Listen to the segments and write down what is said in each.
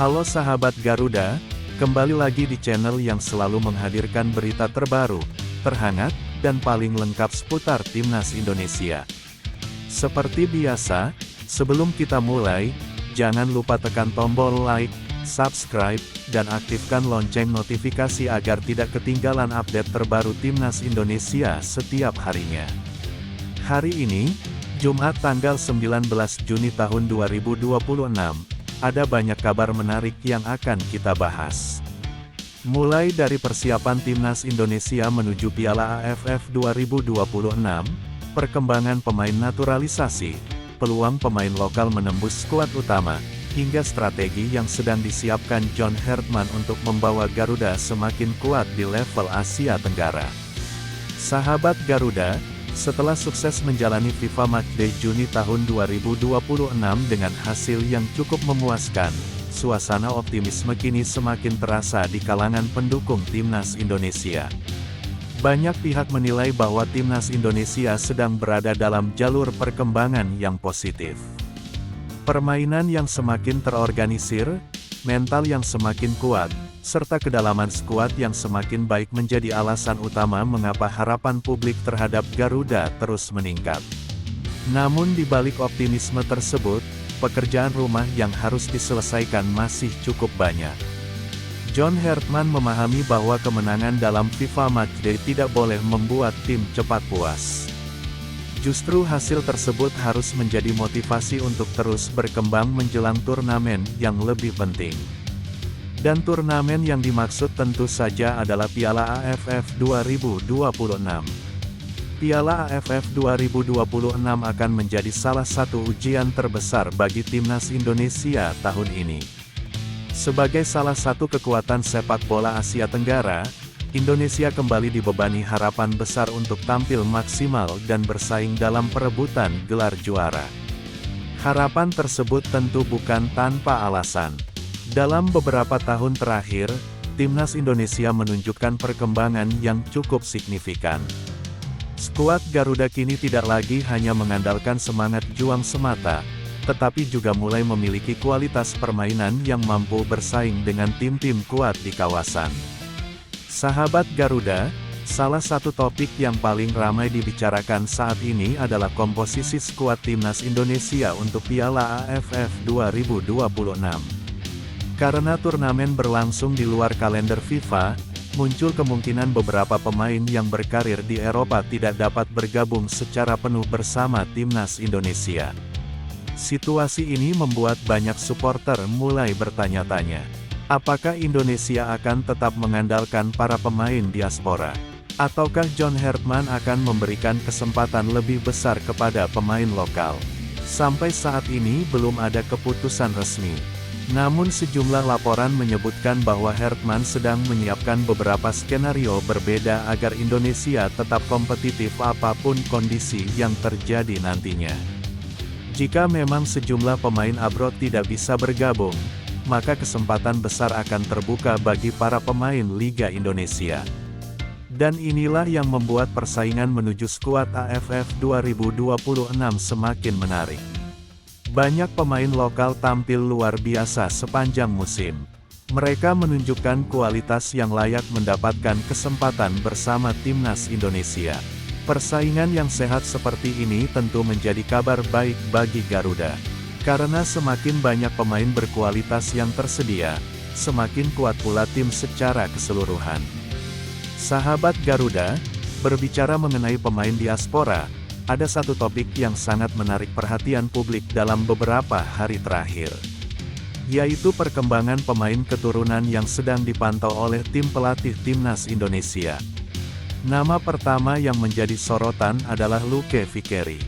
Halo sahabat Garuda, kembali lagi di channel yang selalu menghadirkan berita terbaru, terhangat, dan paling lengkap seputar Timnas Indonesia. Seperti biasa, sebelum kita mulai, jangan lupa tekan tombol like, subscribe, dan aktifkan lonceng notifikasi agar tidak ketinggalan update terbaru Timnas Indonesia setiap harinya. Hari ini, Jumat tanggal 19 Juni tahun 2026, ada banyak kabar menarik yang akan kita bahas. Mulai dari persiapan Timnas Indonesia menuju Piala AFF 2026, perkembangan pemain naturalisasi, peluang pemain lokal menembus skuad utama, hingga strategi yang sedang disiapkan John Hartman untuk membawa Garuda semakin kuat di level Asia Tenggara. Sahabat Garuda, setelah sukses menjalani FIFA Matchday Juni tahun 2026 dengan hasil yang cukup memuaskan, suasana optimisme kini semakin terasa di kalangan pendukung Timnas Indonesia. Banyak pihak menilai bahwa Timnas Indonesia sedang berada dalam jalur perkembangan yang positif. Permainan yang semakin terorganisir, mental yang semakin kuat, serta kedalaman skuad yang semakin baik menjadi alasan utama mengapa harapan publik terhadap Garuda terus meningkat. Namun di balik optimisme tersebut, pekerjaan rumah yang harus diselesaikan masih cukup banyak. John Hartman memahami bahwa kemenangan dalam FIFA Matchday tidak boleh membuat tim cepat puas. Justru hasil tersebut harus menjadi motivasi untuk terus berkembang menjelang turnamen yang lebih penting. Dan turnamen yang dimaksud tentu saja adalah Piala AFF 2026. Piala AFF 2026 akan menjadi salah satu ujian terbesar bagi Timnas Indonesia tahun ini. Sebagai salah satu kekuatan sepak bola Asia Tenggara, Indonesia kembali dibebani harapan besar untuk tampil maksimal dan bersaing dalam perebutan gelar juara. Harapan tersebut tentu bukan tanpa alasan. Dalam beberapa tahun terakhir, Timnas Indonesia menunjukkan perkembangan yang cukup signifikan. Skuad Garuda kini tidak lagi hanya mengandalkan semangat juang semata, tetapi juga mulai memiliki kualitas permainan yang mampu bersaing dengan tim-tim kuat di kawasan. Sahabat Garuda, salah satu topik yang paling ramai dibicarakan saat ini adalah komposisi skuad Timnas Indonesia untuk Piala AFF 2026. Karena turnamen berlangsung di luar kalender FIFA, muncul kemungkinan beberapa pemain yang berkarir di Eropa tidak dapat bergabung secara penuh bersama Timnas Indonesia. Situasi ini membuat banyak supporter mulai bertanya-tanya, apakah Indonesia akan tetap mengandalkan para pemain diaspora? Ataukah John Hartman akan memberikan kesempatan lebih besar kepada pemain lokal? Sampai saat ini belum ada keputusan resmi. Namun sejumlah laporan menyebutkan bahwa Hartman sedang menyiapkan beberapa skenario berbeda agar Indonesia tetap kompetitif apapun kondisi yang terjadi nantinya. Jika memang sejumlah pemain abroad tidak bisa bergabung, maka kesempatan besar akan terbuka bagi para pemain Liga Indonesia. Dan inilah yang membuat persaingan menuju skuad AFF 2026 semakin menarik. Banyak pemain lokal tampil luar biasa sepanjang musim. Mereka menunjukkan kualitas yang layak mendapatkan kesempatan bersama Timnas Indonesia. Persaingan yang sehat seperti ini tentu menjadi kabar baik bagi Garuda. Karena semakin banyak pemain berkualitas yang tersedia, semakin kuat pula tim secara keseluruhan. Sahabat Garuda, berbicara mengenai pemain diaspora, ada satu topik yang sangat menarik perhatian publik dalam beberapa hari terakhir, yaitu perkembangan pemain keturunan yang sedang dipantau oleh tim pelatih Timnas Indonesia. Nama pertama yang menjadi sorotan adalah Luke Fikeri.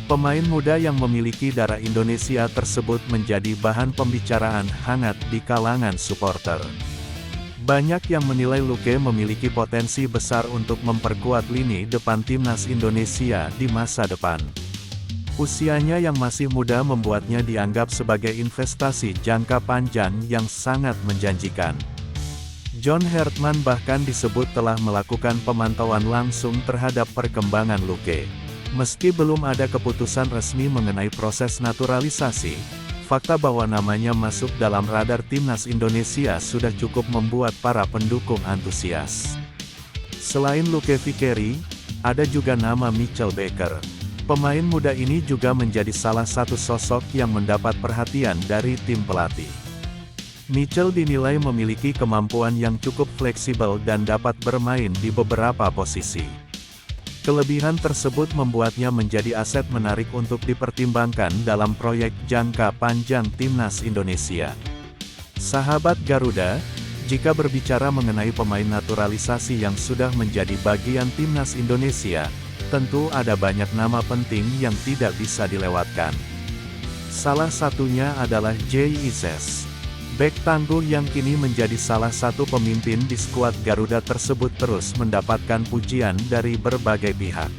Pemain muda yang memiliki darah Indonesia tersebut menjadi bahan pembicaraan hangat di kalangan supporter. Banyak yang menilai Luke memiliki potensi besar untuk memperkuat lini depan Timnas Indonesia di masa depan. Usianya yang masih muda membuatnya dianggap sebagai investasi jangka panjang yang sangat menjanjikan. John Hartman bahkan disebut telah melakukan pemantauan langsung terhadap perkembangan Luke. Meski belum ada keputusan resmi mengenai proses naturalisasi, fakta bahwa namanya masuk dalam radar timnas Indonesia sudah cukup membuat para pendukung antusias. Selain Luke Vickeri, ada juga nama Mitchell Baker. Pemain muda ini juga menjadi salah satu sosok yang mendapat perhatian dari tim pelatih. Mitchell dinilai memiliki kemampuan yang cukup fleksibel dan dapat bermain di beberapa posisi. Kelebihan tersebut membuatnya menjadi aset menarik untuk dipertimbangkan dalam proyek jangka panjang timnas Indonesia. Sahabat Garuda, jika berbicara mengenai pemain naturalisasi yang sudah menjadi bagian timnas Indonesia, tentu ada banyak nama penting yang tidak bisa dilewatkan. Salah satunya adalah Jay Ises. Bek tangguh yang kini menjadi salah satu pemimpin di skuad Garuda tersebut terus mendapatkan pujian dari berbagai pihak.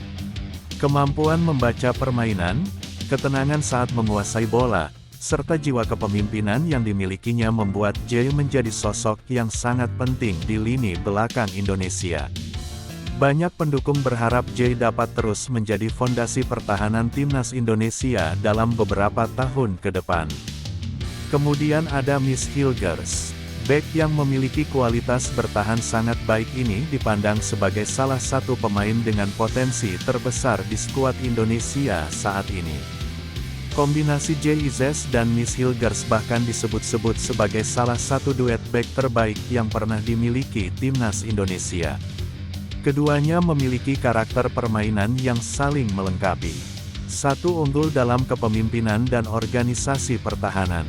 Kemampuan membaca permainan, ketenangan saat menguasai bola, serta jiwa kepemimpinan yang dimilikinya membuat Jay menjadi sosok yang sangat penting di lini belakang Indonesia. Banyak pendukung berharap Jay dapat terus menjadi fondasi pertahanan timnas Indonesia dalam beberapa tahun ke depan. Kemudian ada Miss Hilgers. Bek yang memiliki kualitas bertahan sangat baik ini dipandang sebagai salah satu pemain dengan potensi terbesar di skuad Indonesia saat ini. Kombinasi Jay Ises dan Miss Hilgers bahkan disebut-sebut sebagai salah satu duet bek terbaik yang pernah dimiliki timnas Indonesia. Keduanya memiliki karakter permainan yang saling melengkapi. Satu unggul dalam kepemimpinan dan organisasi pertahanan.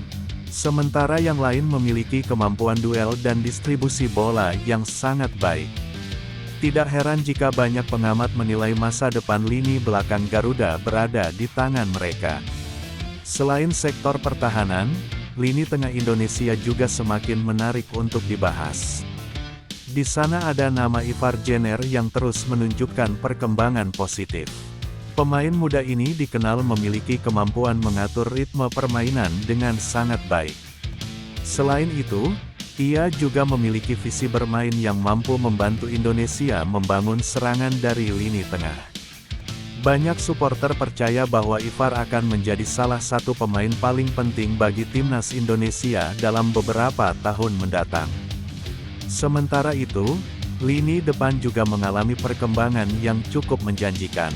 Sementara yang lain memiliki kemampuan duel dan distribusi bola yang sangat baik. Tidak heran jika banyak pengamat menilai masa depan lini belakang Garuda berada di tangan mereka. Selain sektor pertahanan, lini tengah Indonesia juga semakin menarik untuk dibahas. Di sana ada nama Ivar Jenner yang terus menunjukkan perkembangan positif. Pemain muda ini dikenal memiliki kemampuan mengatur ritme permainan dengan sangat baik. Selain itu, ia juga memiliki visi bermain yang mampu membantu Indonesia membangun serangan dari lini tengah. Banyak supporter percaya bahwa Ivar akan menjadi salah satu pemain paling penting bagi timnas Indonesia dalam beberapa tahun mendatang. Sementara itu, lini depan juga mengalami perkembangan yang cukup menjanjikan.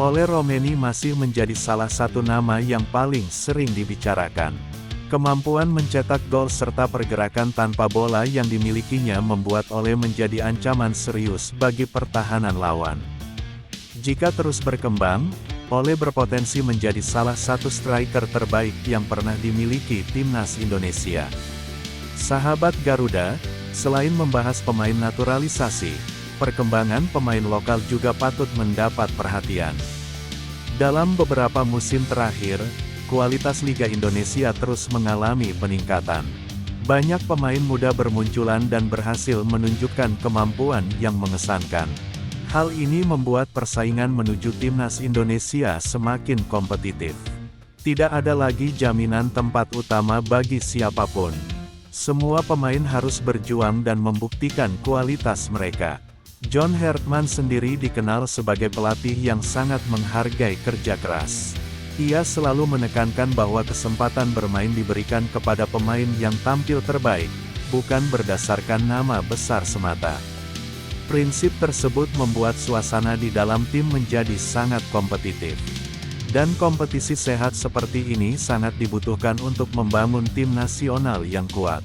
Ole Romeni masih menjadi salah satu nama yang paling sering dibicarakan. Kemampuan mencetak gol serta pergerakan tanpa bola yang dimilikinya membuat Ole menjadi ancaman serius bagi pertahanan lawan. Jika terus berkembang, Ole berpotensi menjadi salah satu striker terbaik yang pernah dimiliki timnas Indonesia. Sahabat Garuda, selain membahas pemain naturalisasi, perkembangan pemain lokal juga patut mendapat perhatian. Dalam beberapa musim terakhir, kualitas Liga Indonesia terus mengalami peningkatan. Banyak pemain muda bermunculan dan berhasil menunjukkan kemampuan yang mengesankan. Hal ini membuat persaingan menuju timnas Indonesia semakin kompetitif. Tidak ada lagi jaminan tempat utama bagi siapapun. Semua pemain harus berjuang dan membuktikan kualitas mereka. John Hartman sendiri dikenal sebagai pelatih yang sangat menghargai kerja keras. Ia selalu menekankan bahwa kesempatan bermain diberikan kepada pemain yang tampil terbaik, bukan berdasarkan nama besar semata. Prinsip tersebut membuat suasana di dalam tim menjadi sangat kompetitif. Dan kompetisi sehat seperti ini sangat dibutuhkan untuk membangun tim nasional yang kuat.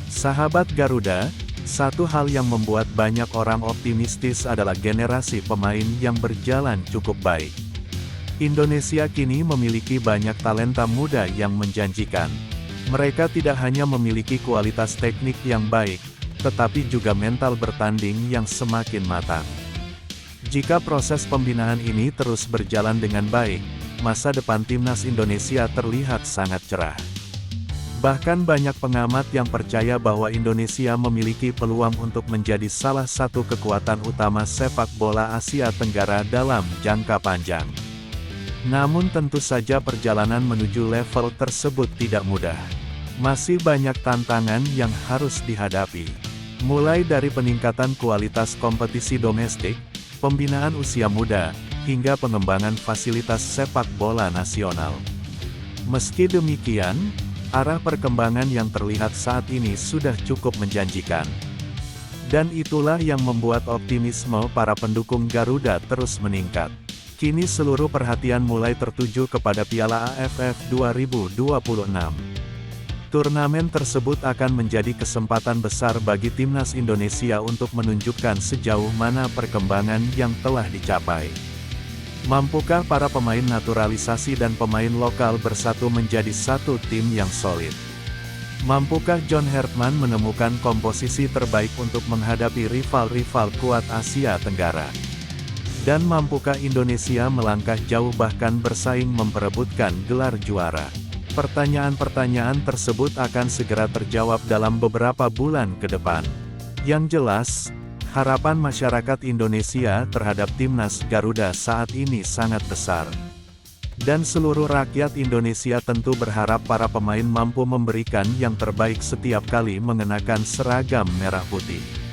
Sahabat Garuda, satu hal yang membuat banyak orang optimistis adalah generasi pemain yang berjalan cukup baik. Indonesia kini memiliki banyak talenta muda yang menjanjikan. Mereka tidak hanya memiliki kualitas teknik yang baik, tetapi juga mental bertanding yang semakin matang. Jika proses pembinaan ini terus berjalan dengan baik, masa depan timnas Indonesia terlihat sangat cerah. Bahkan banyak pengamat yang percaya bahwa Indonesia memiliki peluang untuk menjadi salah satu kekuatan utama sepak bola Asia Tenggara dalam jangka panjang. Namun tentu saja perjalanan menuju level tersebut tidak mudah. Masih banyak tantangan yang harus dihadapi. Mulai dari peningkatan kualitas kompetisi domestik, pembinaan usia muda, hingga pengembangan fasilitas sepak bola nasional. Meski demikian, arah perkembangan yang terlihat saat ini sudah cukup menjanjikan. Dan itulah yang membuat optimisme para pendukung Garuda terus meningkat. Kini seluruh perhatian mulai tertuju kepada Piala AFF 2026. Turnamen tersebut akan menjadi kesempatan besar bagi timnas Indonesia untuk menunjukkan sejauh mana perkembangan yang telah dicapai. Mampukah para pemain naturalisasi dan pemain lokal bersatu menjadi satu tim yang solid? Mampukah John Hartman menemukan komposisi terbaik untuk menghadapi rival-rival kuat Asia Tenggara? Dan mampukah Indonesia melangkah jauh bahkan bersaing memperebutkan gelar juara? Pertanyaan-pertanyaan tersebut akan segera terjawab dalam beberapa bulan ke depan. Yang jelas, harapan masyarakat Indonesia terhadap timnas Garuda saat ini sangat besar. Dan seluruh rakyat Indonesia tentu berharap para pemain mampu memberikan yang terbaik setiap kali mengenakan seragam merah putih.